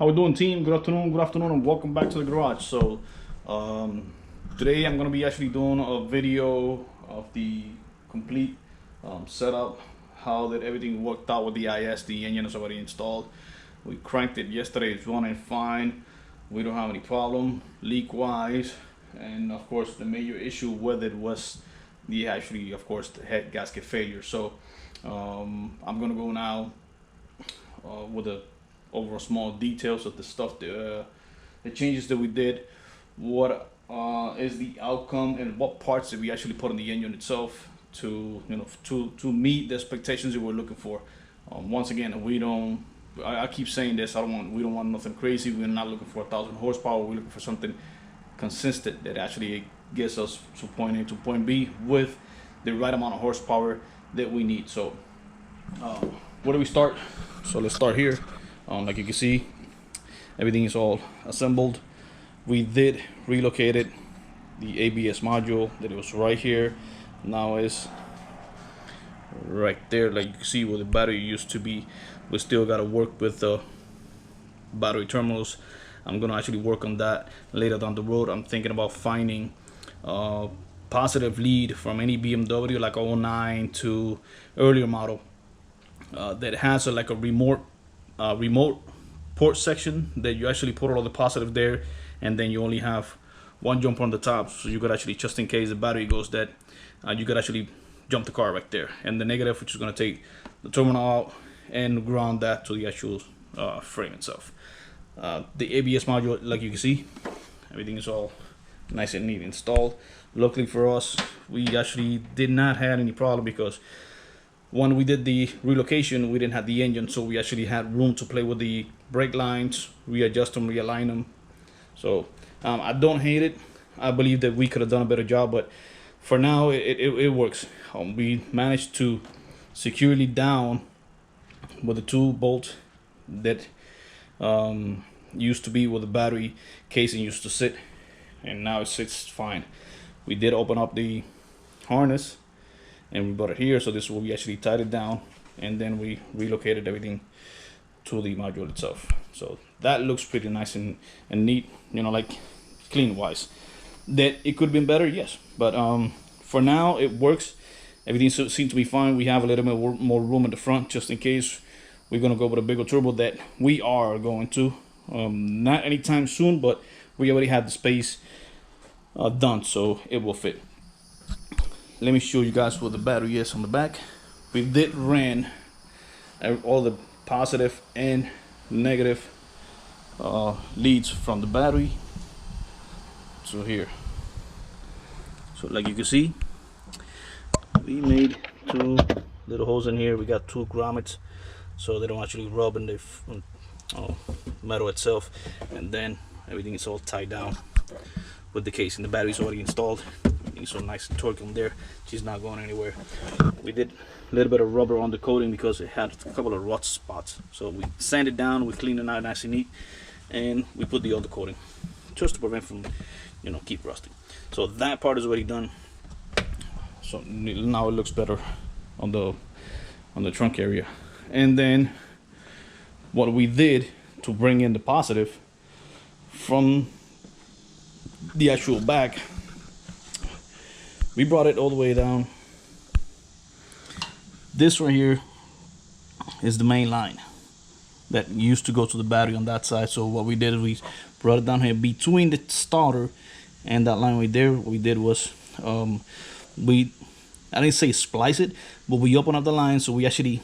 How we doing, team? Good afternoon, and welcome back to the garage. So, today I'm gonna be actually doing a video of the complete setup, how that everything worked out with the IS. The engine is already installed. We cranked it yesterday. It's running fine. We don't have any problem leak-wise, and of course, the major issue with it was the the head gasket failure. So, I'm gonna go now with the over small details of the stuff, the changes that we did, what is the outcome, and what parts did we actually put on the engine itself to to meet the expectations that we're looking for. Once again, we don't. I keep saying this. We don't want nothing crazy. We're not looking for 1,000 horsepower. We're looking for something consistent that actually gets us to point A to point B with the right amount of horsepower that we need. So, where do we start? So let's start here. Like you can see, everything is all assembled. We did relocate it. The ABS module that it was right here now is right there. Like you can see where the battery used to be. We still got to work with the battery terminals. I'm gonna actually work on that later down the road. I'm thinking about finding positive lead from any BMW, like 09 to earlier model, that has like a remote port section that you actually put all the positive there, and then you only have one jumper on the top, so you could actually, just in case the battery goes dead, you could actually jump the car right there. And the negative, which is going to take the terminal out and ground that to the actual frame itself. The ABS module, like you can see, everything is all nice and neat installed. Luckily for us, we actually did not have any problem, because when we did the relocation, we didn't have the engine, so we actually had room to play with the brake lines, readjust them, realign them. So I don't hate it. I believe that we could have done a better job, but for now it works. We managed to securely down with the 2 bolts that used to be where the battery casing used to sit, and now it sits fine. We did open up the harness and we brought it here, so this is where we actually tied it down, and then we relocated everything to the module itself. So that looks pretty nice and neat, like clean wise. That it could have been better, yes, but for now it works. Everything seems to be fine. We have a little bit more room in the front, just in case we're gonna go with a bigger turbo, that we are going to, not anytime soon, but we already have the space done, so it will fit. Let me show you guys what the battery is on the back. We did ran all the positive and negative leads from the battery to here. So like you can see, we made 2 little holes in here. We got 2 grommets so they don't actually rub in the metal itself, and then everything is all tied down with the casing. The battery's already installed. So nice and torqued on there. She's not going anywhere. We did a little bit of rubber on the coating because it had a couple of rust spots, so we sanded down, we cleaned it out nice and neat, and we put the other coating just to prevent from keep rusting. So that part is already done, so now it looks better on the trunk area. And then what we did to bring in the positive from the actual back, we brought it all the way down. This right here is the main line that used to go to the battery on that side. So what we did is we brought it down here between the starter and that line right there. What we did was I didn't say splice it, but we opened up the line, so we actually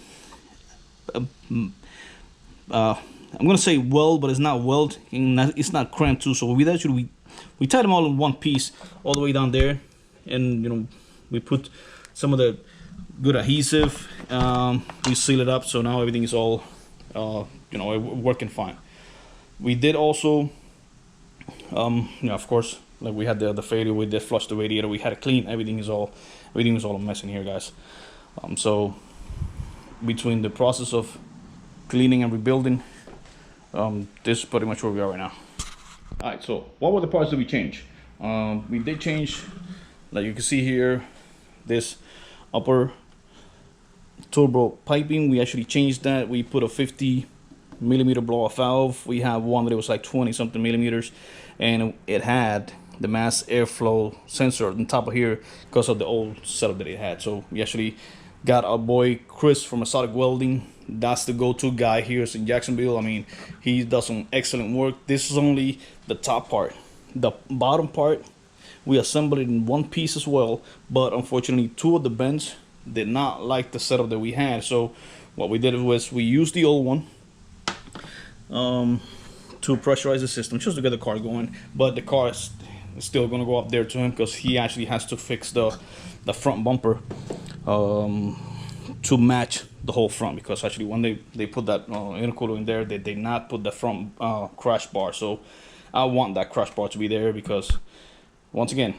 I'm gonna say weld, but it's not weld, it's not cramped too. So we actually we tied them all in one piece all the way down there, and we put some of the good adhesive, we seal it up, so now everything is all working fine. We did also of course, like we had the failure, we did flush the radiator, we had to clean. Everything was all a mess in here, guys. So between the process of cleaning and rebuilding, this is pretty much where we are right now. Alright, so what were the parts that we changed? We did change, like you can see here, this upper turbo piping. We actually changed that. We put a 50 millimeter blow off valve. We have one that it was like 20 something millimeters, and it had the mass airflow sensor on top of here because of the old setup that it had. So we actually got our boy Chris from Exotic Welding. That's the go-to guy here in Jacksonville. I mean, he does some excellent work. This is only the top part. The bottom part, we assembled it in one piece as well, but unfortunately two of the bends did not like the setup that we had. So what we did was we used the old one to pressurize the system just to get the car going, but the car is still going to go up there to him because he actually has to fix the front bumper to match the whole front, because actually when they put that intercooler in there, they did not put the front crash bar. So I want that crash bar to be there, because once again,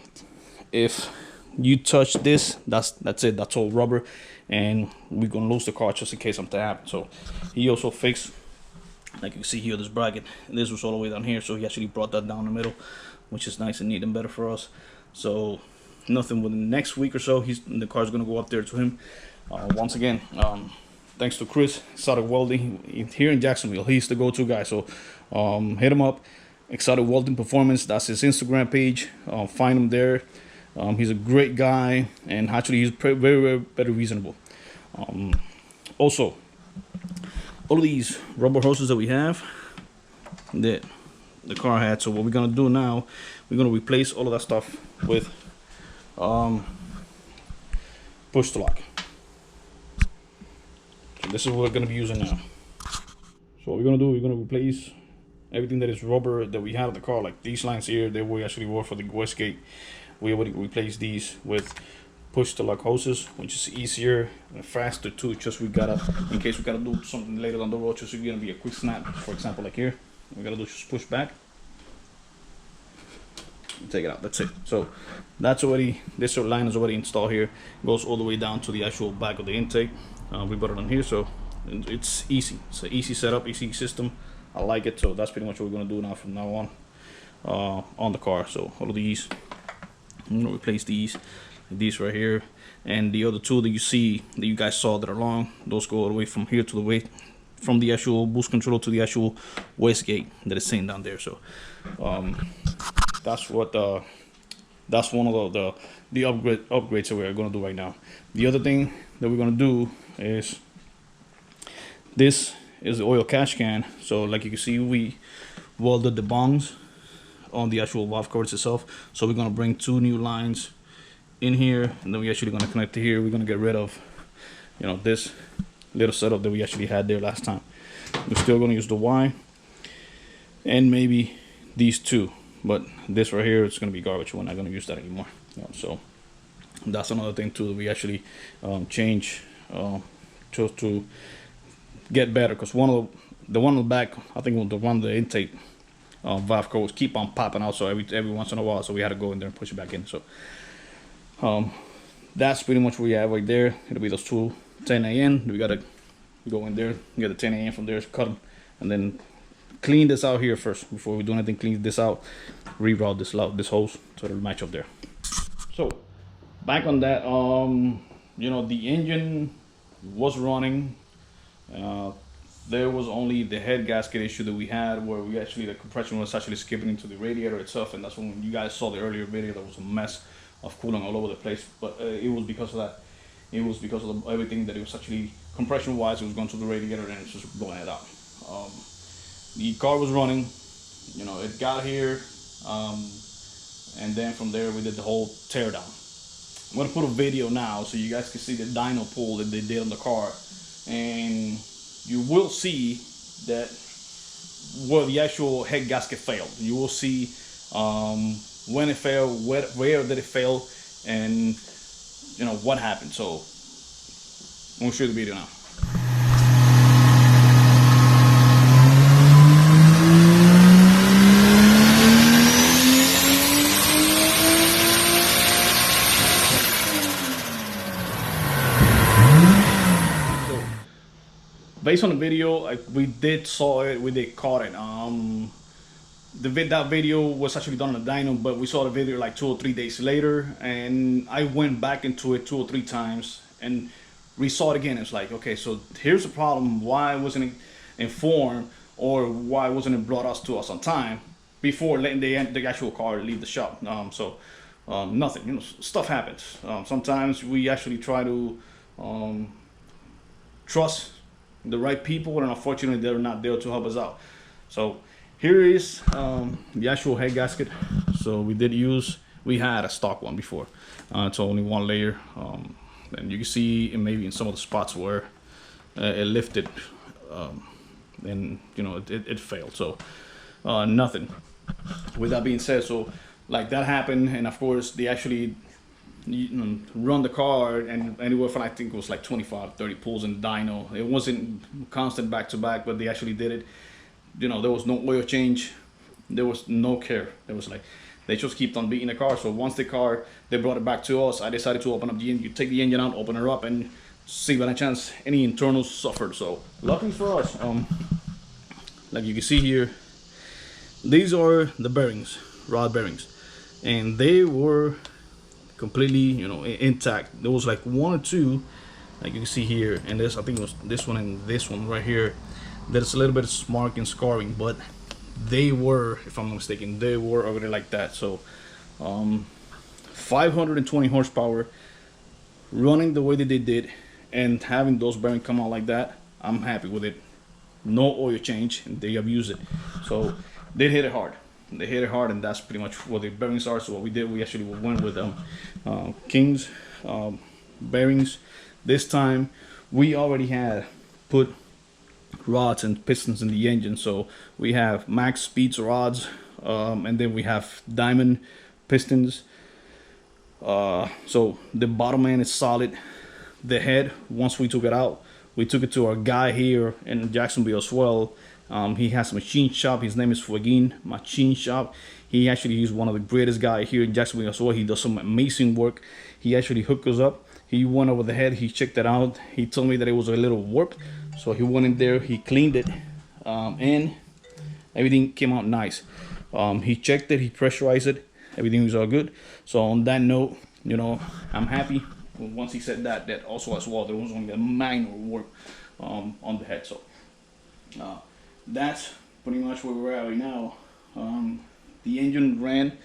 if you touch this, that's it, that's all rubber, and we're gonna lose the car just in case something happens. So he also fixed, like you can see here, this bracket, and this was all the way down here, so he actually brought that down the middle, which is nice and neat and better for us. So nothing within the next week or so, the car's gonna go up there to him. Once again, thanks to Chris, Exotic Welding here in Jacksonville. He's the go-to guy, so hit him up. Exotic Welding Performance, that's his Instagram page. Find him there. He's a great guy, and actually he's very reasonable. Also, all of these rubber hoses that we have that the car had, so what we're gonna do now, we're gonna replace all of that stuff with push to lock. So this is what we're gonna be using now. So what we're gonna do, we're gonna replace everything that is rubber that we had in the car, like these lines here, they will actually work for the wastegate. We already replaced these with push to lock hoses, which is easier and faster too. Just we gotta, in case we gotta do something later down the road, just gonna be a quick snap. For example, like here, we gotta do just push back, take it out. That's it. So that's already, this line is already installed here. It goes all the way down to the actual back of the intake. We put it on here, so it's easy. It's an easy setup, easy system. I like it. So that's pretty much what we're gonna do now from now on the car. So all of these, I'm gonna replace these right here, and the other two that you see, that you guys saw that are long, those go all the way from here to the way, from the actual boost controller to the actual wastegate that is sitting down there. So that's what that's one of the upgrades that we're gonna do right now. The other thing that we're gonna do is, this is the oil catch can. So like you can see, we welded the bongs on the actual valve covers itself. So we're gonna bring two new lines in here, and then we're actually gonna connect to here. We're gonna get rid of, you know, this little setup that we actually had there last time. We're still gonna use the Y and maybe these two, but this right here, it's gonna be garbage. We're not gonna use that anymore. You know, so that's another thing too that we actually change to get better, because the one on the back, I think the one the intake valve covers keep on popping out, so every once in a while, so we had to go in there and push it back in. So that's pretty much what we have right there. It'll be those two 10 AN. We gotta go in there, get the 10 AN from there, cut them, and then clean this out here first before we do anything. Clean this out, reroute this hose so it'll match up there. So back on that, you know, the engine was running. There was only the head gasket issue that we had, where the compression was actually skipping into the radiator itself, and that's when you guys saw the earlier video. There was a mess of coolant all over the place, but it was because of that. It was because of everything that it was actually compression wise, it was going to the radiator and it's just blowing it out. The car was running, you know, it got here, and then from there we did the whole tear down. I'm gonna put a video now so you guys can see the dyno pull that they did on the car, and you will see that where the actual head gasket failed. You will see when it failed, where did it fail, and you know what happened. So I'm gonna show you the video now. Based on the video, we did caught it. That video was actually done on the dyno, but we saw the video like 2 or 3 days later, and I went back into it 2 or 3 times and re-saw it again. It's like, okay, so here's the problem. Why wasn't it informed, or why wasn't it brought us to us on time before letting the actual car leave the shop. Nothing, you know, stuff happens. Sometimes we actually try to trust the right people, and unfortunately they're not there to help us out. So here is the actual head gasket. So we had a stock one before. It's only one layer, and you can see maybe in some of the spots where it lifted, and you know it failed. So nothing. With that being said, so like that happened, and of course they actually run the car, and anywhere from, I think it was like 25-30 pulls in the dyno. It wasn't constant back to back, but they actually did it. You know, there was no oil change, there was no care. There was like, they just kept on beating the car. So once they brought it back to us, I decided to open up the engine. You take the engine out, open her up, and see by any chance any internals suffered. So luckily for us, like you can see here, these are the bearings, rod bearings, and they were completely, you know, intact. There was like one or two, like you can see here, and this, I think it was this one and this one right here, there's a little bit of smart and scarring, but they were, if I'm not mistaken, they were already like that. So 520 horsepower running the way that they did, and having those bearings come out like that, I'm happy with it. No oil change, and they have used it. So they hit it hard. They hit it hard, and that's pretty much what the bearings are. So what we did, we actually went with King's bearings. This time we already had put rods and pistons in the engine. So we have max speeds rods, and then we have diamond pistons. So the bottom end is solid. The head, once we took it out, we took it to our guy here in Jacksonville as well. He has a machine shop. His name is Fueguin Machine Shop. He actually is one of the greatest guys here in Jacksonville as well. He does some amazing work. He actually hooked us up. He went over the head. He checked it out. He told me that it was a little warped. So he went in there. He cleaned it, and everything came out nice. He checked it. He pressurized it. Everything was all good. So on that note, you know, I'm happy. Once he said that also as well, there was only a minor warp on the head. So that's pretty much where we're at right now. The engine ran,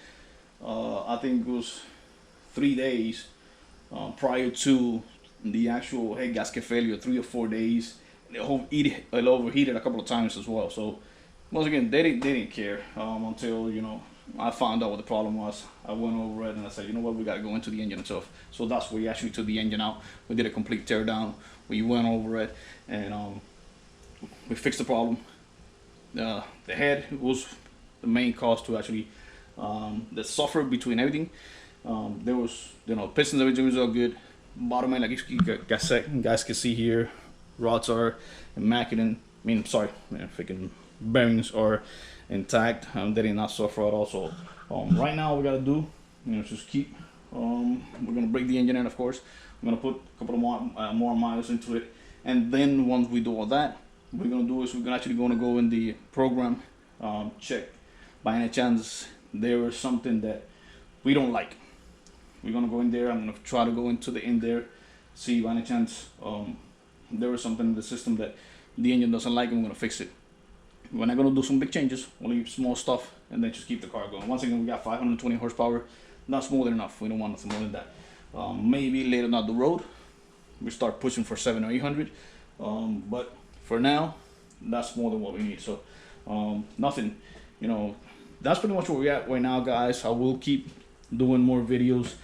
I think it was 3 days prior to the actual head gasket failure, 3 or 4 days. It overheated a couple of times as well. So once again, they didn't care until, you know, I found out what the problem was. I went over it and I said, you know what, we got to go into the engine and stuff. So that's where we actually took the engine out. We did a complete tear down. We went over it, and we fixed the problem. The head was the main cause to actually the suffer between everything. There was, you know, pistons, everything was all good. Bottom end, like you guys can see here, rods are immaculate. I mean, sorry, freaking bearings are intact. They did not suffer at all. So right now, what we gotta do, you know, just keep. We're gonna break the engine in, of course. I'm gonna put a couple of more miles into it, and then once we do all that, what we're gonna do is we're actually gonna go in the program, check by any chance there is something that we don't like. We're gonna go in there. I'm gonna try to go into the in there, see by any chance there is something in the system that the engine doesn't like, and we're gonna fix it. We're not gonna do some big changes, only small stuff, and then just keep the car going. Once again, we got 520 horsepower. That's more than enough. We don't want nothing more than that. Maybe later down the road, we start pushing for 700 or 800. But for now, that's more than what we need. So nothing, you know, that's pretty much where we're at right now, guys. I will keep doing more videos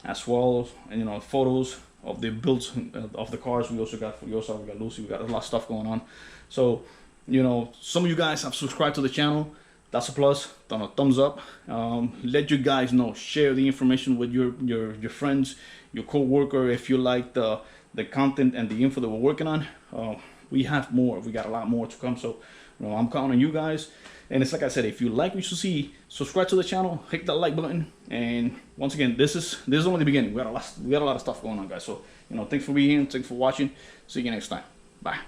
as well, and you know, photos of the builds of the cars. We also got Lucy. We got a lot of stuff going on. So, you know, some of you guys have subscribed to the channel. That's a plus. Thumbs up. Let you guys know. Share the information with your friends, your co-worker. If you like the content and the info that we're working on, we have more. We got a lot more to come. So, you know, I'm counting on you guys. And it's like I said, if you like what you see, subscribe to the channel, hit that like button. And once again, this is only the beginning. We got a lot of stuff going on, guys. So, you know, thanks for being here. Thanks for watching. See you next time. Bye.